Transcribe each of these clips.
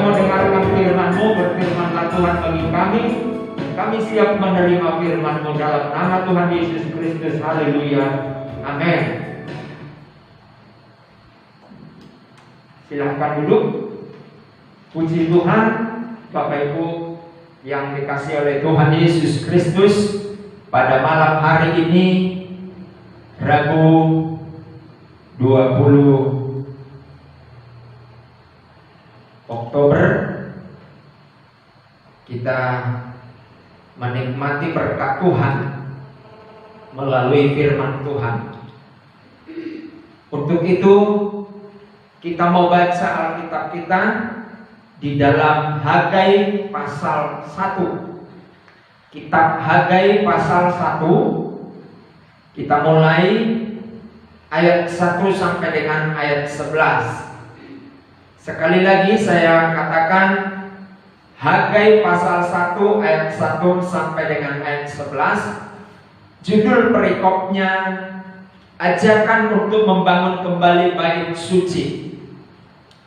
mau dengarkan firman-Mu, berfirmanlah Tuhan bagi kami. Kami siap menerima firman-Mu dalam nama Tuhan Yesus Kristus. Haleluya. Amin. Silahkan duduk. Puji Tuhan, Bapak Ibu yang dikasihi oleh Tuhan Yesus Kristus. Pada malam hari ini, Rabu 20 Oktober, kita menikmati berkat Tuhan melalui firman Tuhan. Untuk itu kita mau baca Alkitab kita di dalam Hagai pasal 1. Kitab Hagai pasal 1. Kita mulai ayat 1 sampai dengan ayat 11. Sekali lagi saya katakan Hagai pasal 1 ayat 1 sampai dengan ayat 11. Judul perikopnya ajakan untuk membangun kembali bait suci.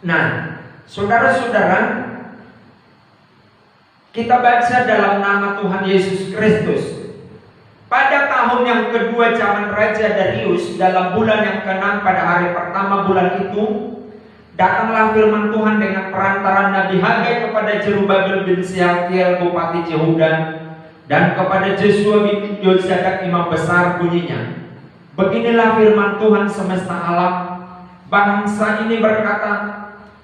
Nah, saudara-saudara, kita baca dalam nama Tuhan Yesus Kristus. Pada tahun yang kedua zaman Raja Darius, dalam bulan yang ke-6 pada hari pertama bulan itu, datanglah firman Tuhan dengan perantaran Nabi Hagai kepada Jerubabel bin Shealtiel bupati Yehuda dan kepada Joshua bin Yosadak imam besar, bunyinya, beginilah firman Tuhan semesta alam. Bangsa ini berkata,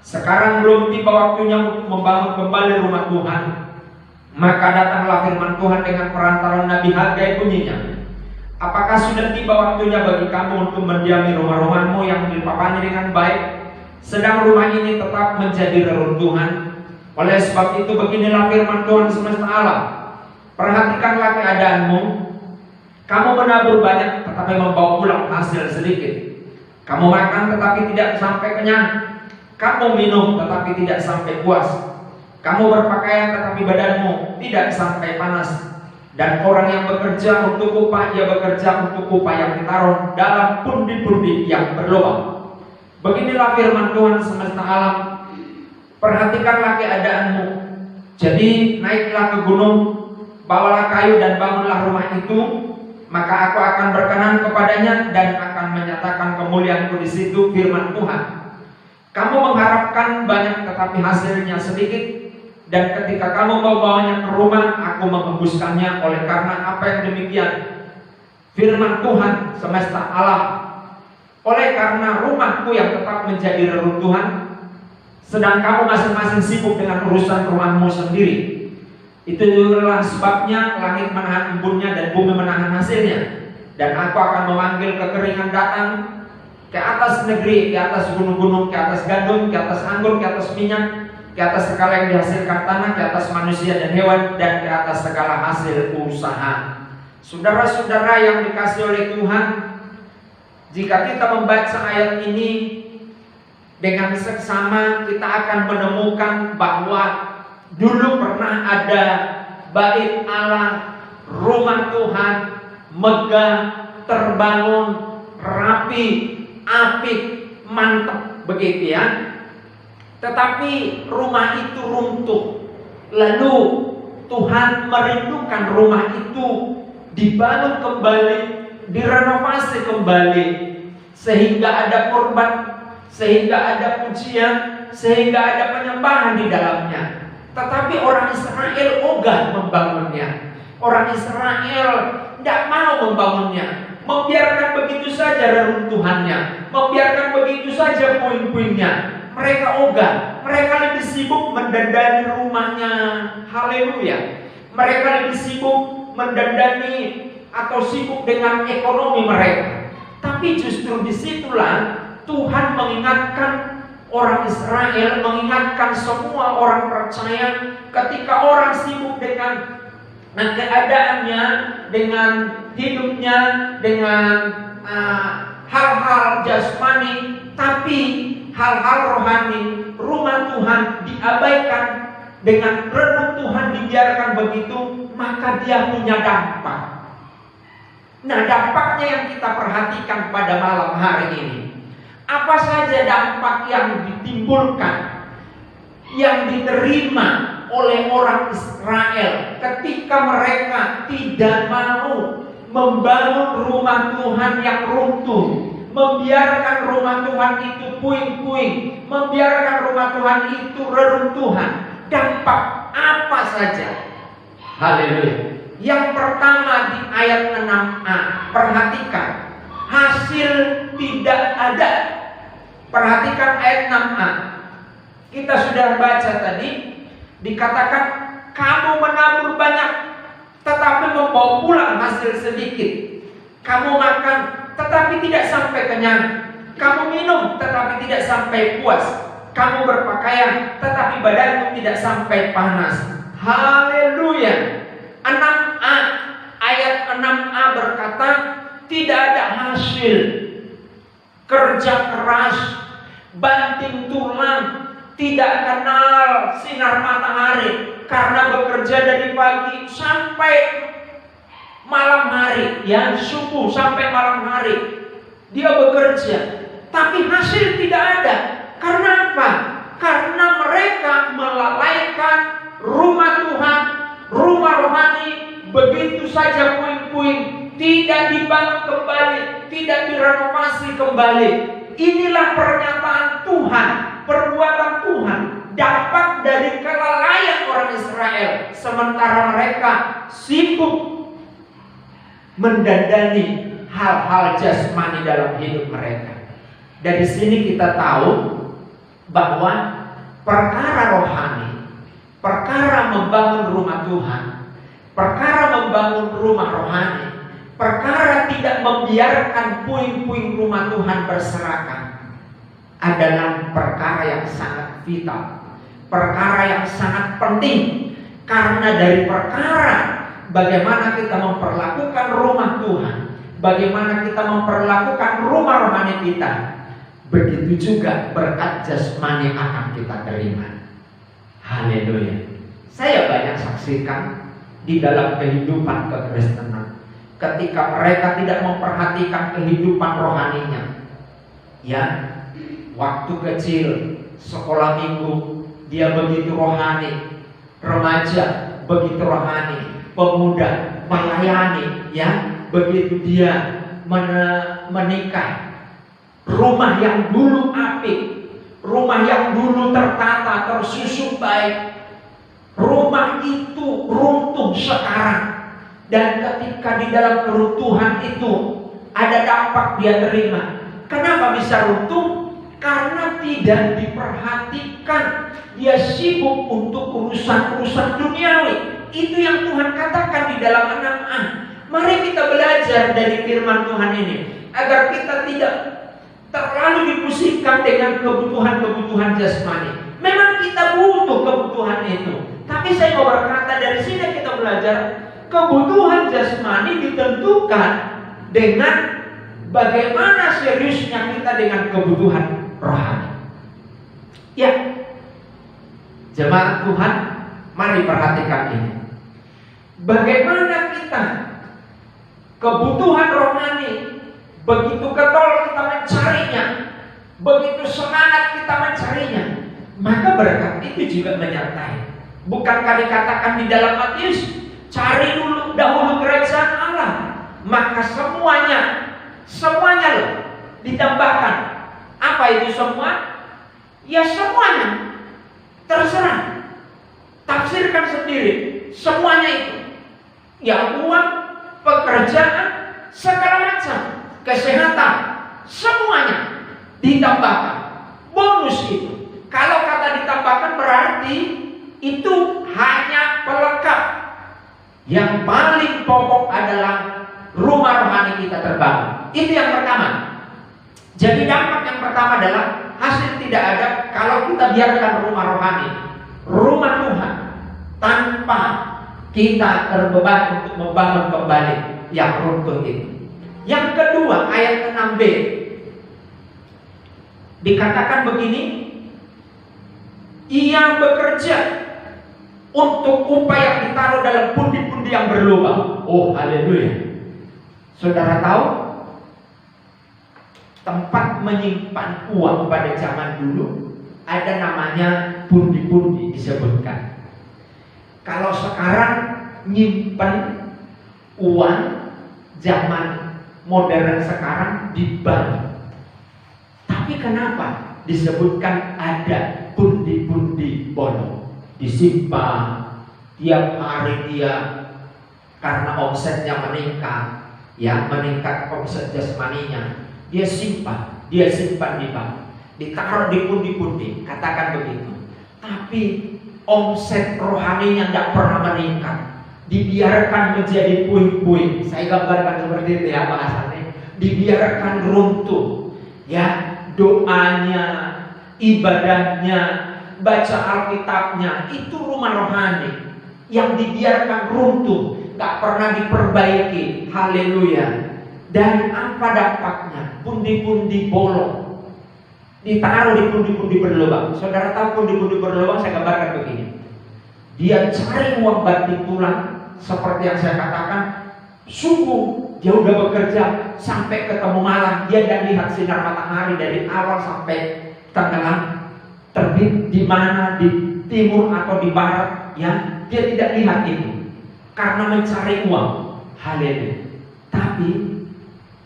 sekarang belum tiba waktunya untuk membangun kembali rumah Tuhan. Maka datanglah firman Tuhan dengan perantaran Nabi Hagai, bunyinya, apakah sudah tiba waktunya bagi kamu untuk mendiami rumah-rumahmu yang dipapani dengan baik, sedang rumah ini tetap menjadi reruntuhan? Oleh sebab itu beginilah firman Tuhan semesta alam, perhatikanlah keadaanmu. Kamu menabur banyak tetapi membawa pulang hasil sedikit. Kamu makan tetapi tidak sampai kenyang. Kamu minum tetapi tidak sampai puas. Kamu berpakaian tetapi badanmu tidak sampai panas. Dan orang yang bekerja untuk upah, ia bekerja untuk upah yang ditaruh dalam pundi-pundi yang berlubang. Beginilah firman Tuhan semesta alam, perhatikanlah keadaanmu. Jadi naiklah ke gunung, bawalah kayu dan bangunlah rumah itu, maka aku akan berkenan kepadanya dan akan menyatakan kemuliaanku di situ, firman Tuhan. Kamu mengharapkan banyak tetapi hasilnya sedikit, dan ketika kamu membawanya ke rumah, aku menghembuskannya. Oleh karena apa yang demikian, firman Tuhan semesta alam, oleh karena rumahku yang tetap menjadi reruntuhan, sedang kamu masing-masing sibuk dengan urusan rumahmu sendiri. Itulah sebabnya langit menahan embunnya dan bumi menahan hasilnya. Dan aku akan memanggil kekeringan datang ke atas negeri, ke atas gunung-gunung, ke atas gandum, ke atas anggur, ke atas minyak, ke atas segala yang dihasilkan tanah, ke atas manusia dan hewan, dan ke atas segala hasil usaha. Saudara-saudara yang dikasihi oleh Tuhan, jika kita membaca ayat ini dengan seksama, kita akan menemukan bahwa dulu pernah ada bait Allah, rumah Tuhan, megah, terbangun, rapi, apik, mantap, begitu ya. Tetapi rumah itu runtuh. Lalu Tuhan merindukan rumah itu dibangun kembali, direnovasi kembali, sehingga ada korban, sehingga ada pujian, sehingga ada penyembahan di dalamnya. Tetapi orang Israel ogah membangunnya. Orang Israel tidak mau membangunnya, membiarkan begitu saja reruntuhannya, membiarkan begitu saja puing-puingnya. Mereka ogah, mereka lebih sibuk mendandani rumahnya. Haleluya. Mereka lebih sibuk mendandani atau sibuk dengan ekonomi mereka. Tapi justru disitulah Tuhan mengingatkan orang Israel, mengingatkan semua orang percaya, ketika orang sibuk dengan keadaannya, dengan hidupnya, dengan hal-hal jasmani, tapi hal-hal rohani, rumah Tuhan diabaikan, dengan reruntuhan dibiarkan begitu, maka dia punya dampak. Nah, dampaknya yang kita perhatikan pada malam hari ini. Apa saja dampak yang ditimbulkan? yang diterima oleh orang Israel ketika mereka tidak mau membangun rumah Tuhan yang runtuh, membiarkan rumah Tuhan itu puing-puing, membiarkan rumah Tuhan itu reruntuhan. Dampak apa saja? Haleluya. Yang pertama di ayat 6a, perhatikan, hasil tidak ada. Perhatikan ayat 6a. Kita sudah baca tadi, dikatakan kamu menabur banyak tetapi membawa pulang hasil sedikit. Kamu makan tetapi tidak sampai kenyang. Kamu minum tetapi tidak sampai puas. Kamu berpakaian tetapi badanmu tidak sampai panas. Haleluya. 6a, ayat 6a berkata tidak ada hasil kerja keras, banting tulang, tidak kenal sinar matahari karena bekerja dari pagi sampai malam hari, ya, subuh sampai malam hari dia bekerja, tapi hasil tidak ada. Karena apa? Karena mereka melalaikan rumah Tuhan, rumah rohani, begitu saja puing-puing, tidak dibangun kembali, tidak direnovasi kembali. Inilah pernyataan Tuhan, perbuatan Tuhan, dampak dari kelalaian orang Israel, sementara mereka sibuk mendandani hal-hal jasmani dalam hidup mereka. Dari sini kita tahu bahwa perkara rohani, perkara membangun rumah Tuhan, perkara membangun rumah rohani, perkara tidak membiarkan puing-puing rumah Tuhan berserakan adalah perkara yang sangat vital, perkara yang sangat penting. Karena dari perkara bagaimana kita memperlakukan rumah Tuhan, bagaimana kita memperlakukan rumah rohani kita, begitu juga berkat jasmani akan kita terima. Haleluya. Saya banyak saksikan di dalam kehidupan kekristenan, ketika mereka tidak memperhatikan kehidupan rohaninya, ya, waktu kecil, sekolah minggu, dia begitu rohani, remaja begitu rohani, pemuda melayani, ya, begitu dia menikah, rumah yang dulu apik, rumah yang dulu tertata, tersusun baik, rumah itu runtuh sekarang. Dan ketika di dalam keruntuhan itu ada dampak dia terima. Kenapa bisa runtuh? Karena tidak diperhatikan. Dia sibuk untuk urusan-urusan duniawi. Itu yang Tuhan katakan di dalam 6a. Mari kita belajar dari firman Tuhan ini, agar kita tidak terlalu dipusingkan dengan kebutuhan-kebutuhan jasmani. Memang kita butuh kebutuhan itu, tapi saya mau berkata dari sini kita belajar kebutuhan jasmani ditentukan dengan bagaimana seriusnya kita dengan kebutuhan rohani. Ya, jemaat Tuhan, mari perhatikan ini. Bagaimana kita kebutuhan rohani begitu getol kita mencarinya, begitu semangat kita mencarinya, maka berkat itu juga menyertai. Bukankah dikatakan di dalam Matius, cari dahulu kerajaan Allah, maka semuanya loh ditambahkan. Apa itu semua? Ya semuanya, terserah, tafsirkan sendiri. Semuanya itu, ya, uang, pekerjaan, segala macam, kesehatan, semuanya ditambahkan. Bonus itu. Kalau kata ditambahkan berarti itu hanya pelengkap. Yang paling pokok adalah rumah rohani kita terbangun. Itu yang pertama. Jadi dampak yang pertama adalah hasil tidak ada kalau kita biarkan rumah rohani, rumah Tuhan, tanpa kita terbeban untuk membangun kembali yang runtuh itu. Yang kedua, ayat 6b dikatakan begini, ia bekerja untuk upah yang ditaruh dalam pundi-pundi yang berlubang. Oh, haleluya. Saudara tahu, tempat menyimpan uang pada zaman dulu ada namanya pundi-pundi disebutkan. Kalau sekarang nyimpen uang zaman modern sekarang di bank. Tapi kenapa disebutkan ada pundi-pundi bolong? Disimpan tiap hari dia, karena omsetnya meningkat, ya meningkat omset jasmaninya, dia simpan di bank, ditaruh di pundi-pundi, katakan begitu. Tapi omset rohaninya tidak pernah meningkat, dibiarkan menjadi puing-puing. Saya gambarkan seperti itu ya bahasanya, dibiarkan runtuh, ya doanya, ibadahnya, baca Alkitabnya, itu rumah rohani yang dibiarkan runtuh, gak pernah diperbaiki. Haleluya. Dan apa dampaknya? Pundi-pundi bolong, ditaruh di pundi-pundi berlubang. Saudara tahu pundi-pundi berlubang, saya gambarkan begini. Dia cari uang banting tulang, seperti yang saya katakan, subuh dia udah bekerja sampai ketemu malam, dia tidak lihat sinar matahari dari awal sampai tenggelam, terbit di mana, di timur atau di barat, ya dia tidak lihat itu karena mencari uang. Haleluya. Tapi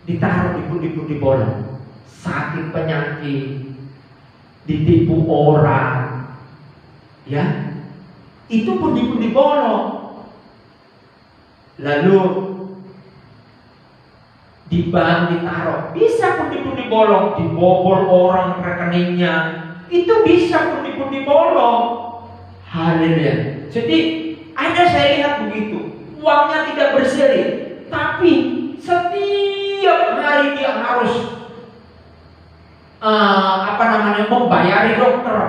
ditaruh di pundi-pundi bolong, sakit penyakit, ditipu orang, ya itu pundi-pundi bolong. Lalu di bank ditaruh, bisa pundi-pundi bolong, dibobol orang rekeningnya, itu bisa pundi-pundi bolong. Haleluya. Jadi ada, saya lihat begitu, uangnya tidak berseri, tapi setiap hari dia harus membayari dokter,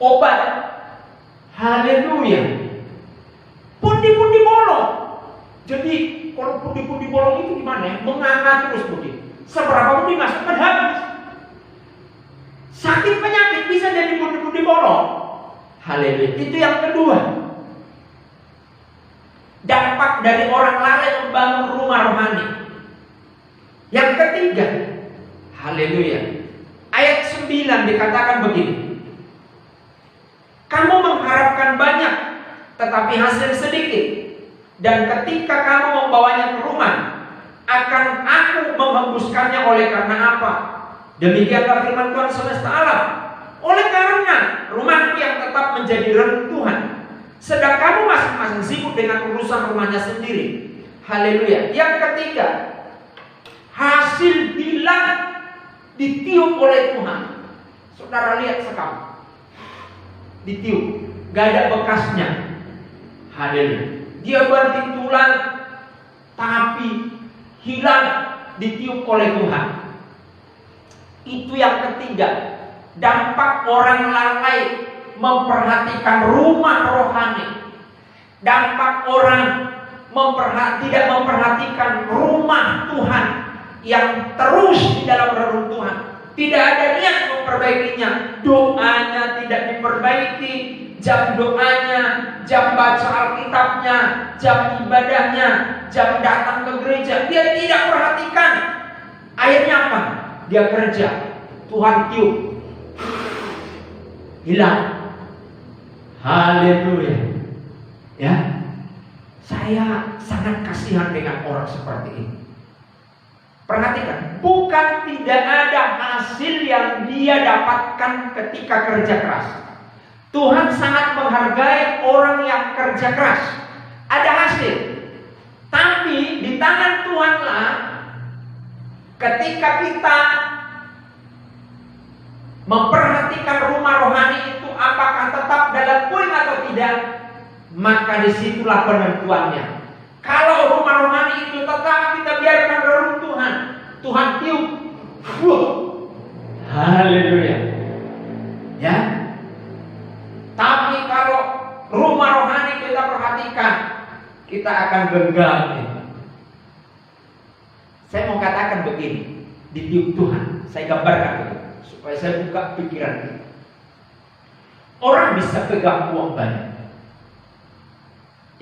obat. Haleluya. Pundi-pundi bolong. Jadi kalau pundi-pundi bolong itu gimana ya? Menganga terus begitu. Seberapa pun dimasukkan habis. Sakit penyakit bisa jadi pundi-pundi bolong. Haleluya. Itu yang kedua. Dampak dari orang lalai membangun rumah rohani. Yang ketiga, haleluya. Ayat 9 dikatakan begini. Kamu mengharapkan banyak, tetapi hasil sedikit. Dan ketika kamu membawanya ke rumah, akan aku menghembuskannya. Oleh karena apa? Demikianlah firman Tuhan semesta alam. Oleh karena rumahku yang tetap menjadi reruntuhan, sedang kamu masing-masing sibuk dengan urusan rumahnya sendiri. Haleluya. Yang ketiga, hasil dilan ditiup oleh Tuhan. Saudara lihat sekarang, ditiup, gak ada bekasnya. Haleluya. Dia banting tulang, tapi hilang, ditiup oleh Tuhan. Itu yang ketiga, dampak orang lalai memperhatikan rumah rohani. Dampak orang tidak memperhatikan rumah Tuhan yang terus di dalam reruntuhan. Tidak ada niat memperbaikinya. Doanya tidak diperbaiki, jam doanya, jam baca Alkitabnya, jam ibadahnya, jam datang ke gereja, dia tidak perhatikan. Akhirnya apa? Dia kerja, Tuhan tiup, hilang. Haleluya. Ya, saya sangat kasihan dengan orang seperti ini. Perhatikan, bukan tidak ada hasil yang dia dapatkan ketika kerja keras. Tuhan sangat menghargai orang yang kerja keras. Ada hasil. Tapi di tangan Tuhanlah, ketika kita memperhatikan rumah rohani itu apakah tetap dalam puing atau tidak, maka disitulah penentuannya. Kalau rumah rohani itu tetap kita biarkan reruntuhan, Tuhan tiup. Haleluya. Ya. Tapi kalau rumah rohani kita perhatikan, kita akan genggam. Saya mau katakan begini, ditiup Tuhan. Saya gambarkan begini, supaya saya buka pikiran kita. Orang bisa pegang uang banyak,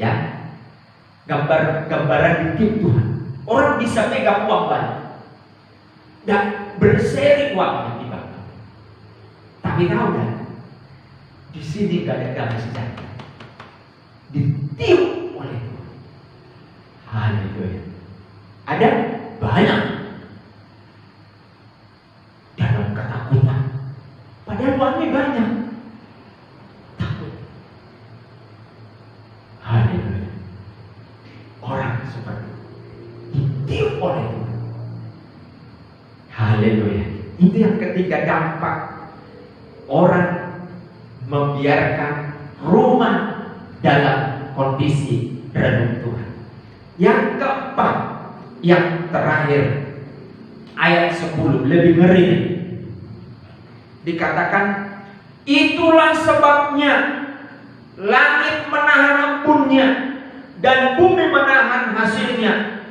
ya, gambaran ditiup Tuhan. Orang bisa pegang uang banyak dan berseri uangnya di bank. Tapi tahu kan, Di sini gak ada damai sejahtera. Ditiup oleh Tuhan. Haleluya. Ada banyak dalam ketakutan. Padahal Tuhan banyak. Takut. Haleluya. Orang seperti ditiup oleh Tuhan. Haleluya. Itu yang ketiga, dampak orang membiarkan rumah dalam kondisi reruntuhan. Yang keempat, yang terakhir, ayat 10 lebih ngeri. Dikatakan, itulah sebabnya langit menahan embunnya dan bumi menahan hasilnya.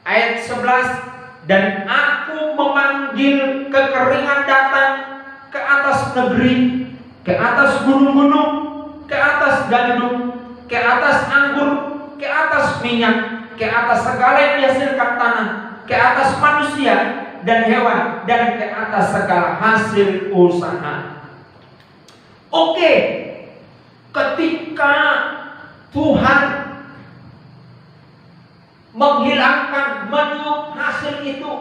Ayat 11, dan aku memanggil kekeringan datang ke atas negeri, ke atas gunung-gunung, ke atas gandum, ke atas anggur, ke atas minyak, ke atas segala yang dihasilkan tanah, ke atas manusia dan hewan, dan ke atas segala hasil usaha. Oke, ketika Tuhan menghilangkan, meniup hasil itu,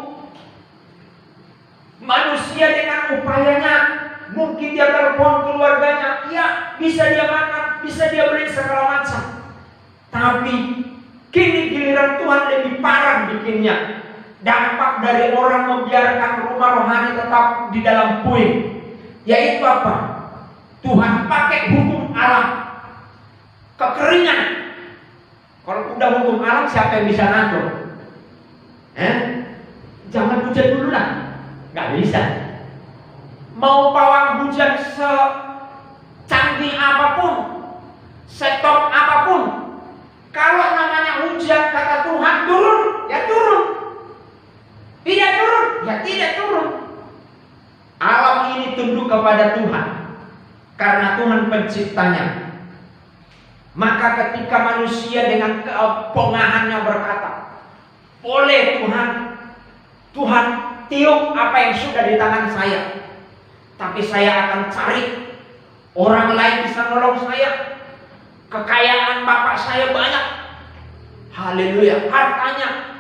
manusia dengan upayanya, mungkin dia telepon keluarganya, ya bisa dia makan, bisa dia beli segala macam. Tapi kini giliran Tuhan lebih parah bikinnya. Dampak dari orang membiarkan rumah rohani tetap di dalam puing, yaitu apa? Tuhan pakai hukum alam, kekeringan. Kalau udah hukum alam, siapa yang bisa ngatur? Jangan hujan dulu lah, nggak bisa. Mau pawang hujan secanggih apapun, setop apapun, kalau namanya hujan kata Tuhan turun, ya turun. Tidak turun, ya tidak turun. Alam ini tunduk kepada Tuhan karena Tuhan penciptanya. Maka ketika manusia dengan kepongahannya berkata, oleh Tuhan, Tuhan tiup apa yang sudah di tangan saya, tapi saya akan cari orang lain bisa nolong saya. Kekayaan bapak saya banyak, haleluya, hartanya,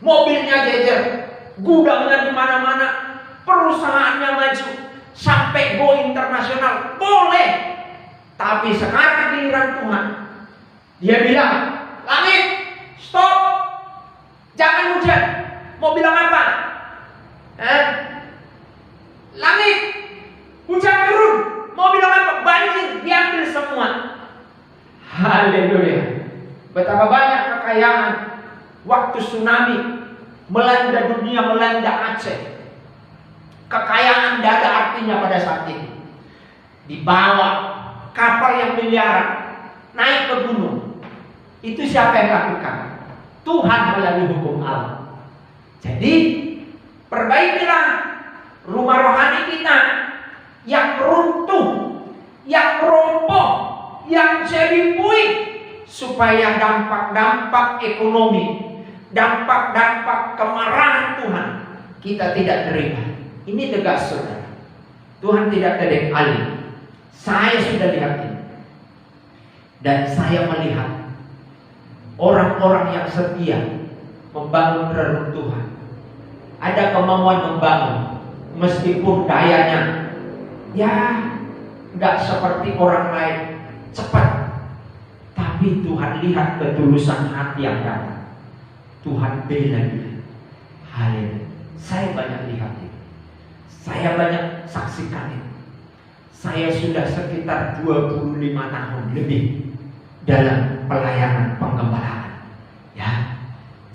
mobilnya jejer, gudangnya di mana-mana, perusahaannya maju, sampai go internasional, boleh. Tapi sekarang giliran Tuhan, dia bilang, langit, stop, jangan hujan. Mau bilang apa? Langit, hujan turun. Mau bilang apa? Banjir, diambil semua. Haleluya. Betapa banyak kekayaan waktu tsunami melanda dunia, melanda Aceh. Kekayaan tidak ada artinya pada saat itu. Dibawa kapal yang miliaran naik ke gunung. Itu siapa yang lakukan? Tuhan melalui hukum alam. Jadi perbaikilah rumah rohani kita yang runtuh, yang roboh, yang jadi puing, supaya dampak-dampak ekonomi, dampak-dampak kemarahan Tuhan kita tidak terima. Ini tegas, saudara. Tuhan tidak tedeng alih. Saya sudah lihat ini, dan saya melihat orang-orang yang setia membangun reruntuhan. Ada kemauan membangun, meskipun dayanya ya nggak seperti orang lain cepat, tapi Tuhan lihat ketulusan hati yang datang. Tuhan bela dia. Haleluya. Saya banyak lihat itu. Saya banyak saksikan itu. Saya sudah sekitar 25 tahun lebih dalam pelayanan penggembalaan. Ya,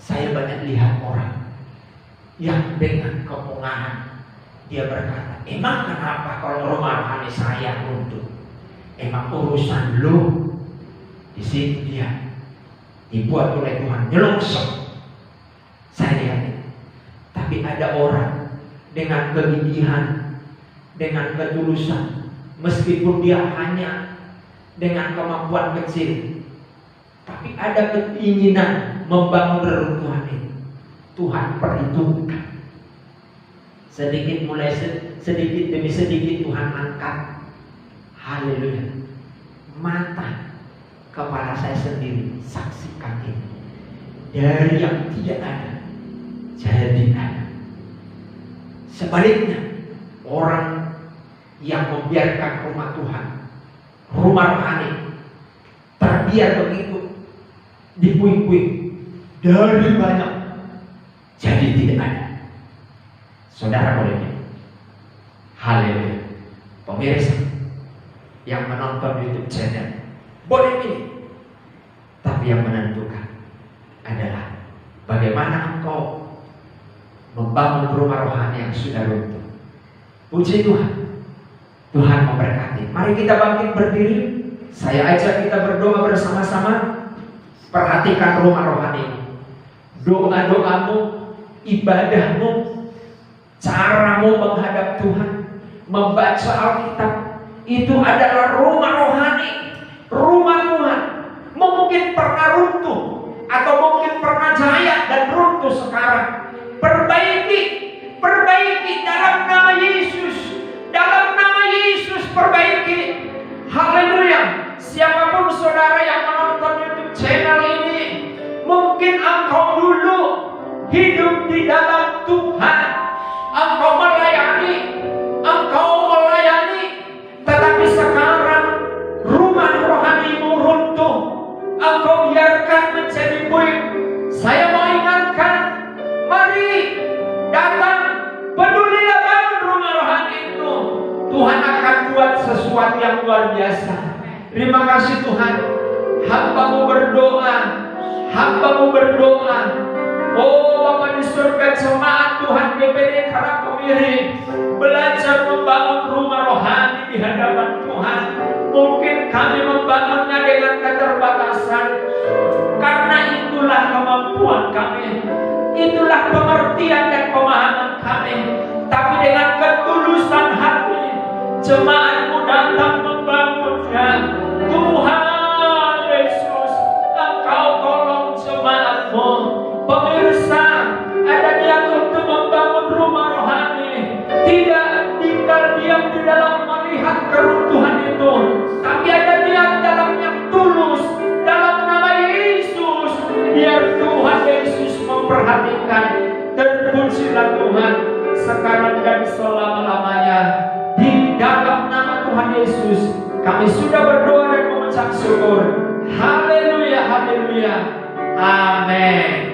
saya banyak lihat orang yang dengan kepungahan dia berkata, emang kenapa kalau rumah rohani saya runtuh? Emang urusan lu? Di situ dia dibuat oleh Tuhan nyelongsong. Saya lihat itu. Tapi ada orang dengan kegigihan, dengan ketulusan, meskipun dia hanya dengan kemampuan kecil, tapi ada keinginan membangun reruntuhan ini. Tuhan perhitungkan. Sedikit demi sedikit Tuhan angkat. Haleluya. Mata kepala saya sendiri saksikan ini. Dari yang tidak ada jadi ada. Sebaliknya, orang yang membiarkan rumah Tuhan, rumah rohani, terbiar begitu dipuing-puing dari banyak jadi tidak ada. Saudara boleh lihat. Haleluya. Pemirsa yang menonton YouTube channel boleh pilih, tapi yang menentukan adalah bagaimana engkau membangun rumah rohani yang sudah runtuh. Puji Tuhan. Tuhan memberkati. Mari kita bangkit berdiri. Saya ajak kita berdoa bersama-sama. Perhatikan rumah rohani ini. Doa-doamu, ibadahmu, caramu menghadap Tuhan, membaca Alkitab, itu adalah rumah rohani, rumah Tuhan. Mungkin pernah runtuh, atau mungkin pernah jaya dan runtuh sekarang. Perbaiki dalam nama Yesus. Dalam nama Yesus perbaiki. Haleluya. Siapapun saudara yang menonton YouTube channel ini, mungkin engkau dulu hidup di dalam Tuhan, engkau melayani, tetapi sekarang rumah rohanimu runtuh, engkau biarkan menjadi puing. Saya mau ingatkan, mari datang, pedulilah bangun rumah rohani itu. Tuhan akan buat sesuatu yang luar biasa. Terima kasih Tuhan. Hamba-Mu berdoa. Oh Bapa di surga, jemaat Tuhan GBD Karangkemiri belajar membangun rumah rohani di hadapan Tuhan. Mungkin kami membangunnya dengan keterbatasan, karena itulah kemampuan kami, itulah pengertian dan pemahaman kami. Tapi dengan ketulusan hati, jemaat-Mu datang membangunnya. Tuhan Yesus, Engkau tolong jemaat-Mu. Pemirsa, ada niat untuk membangun rumah rohani, tidak tinggal diam di dalam melihat keruntuhan itu, tapi ada niat dalam yang tulus, dalam nama Yesus. Biar Tuhan Yesus memperhatikan. Terpujilah Tuhan sekarang dan selama-lamanya. Di dalam nama Tuhan Yesus kami sudah berdoa dan mengucap syukur. Haleluya, haleluya, amin.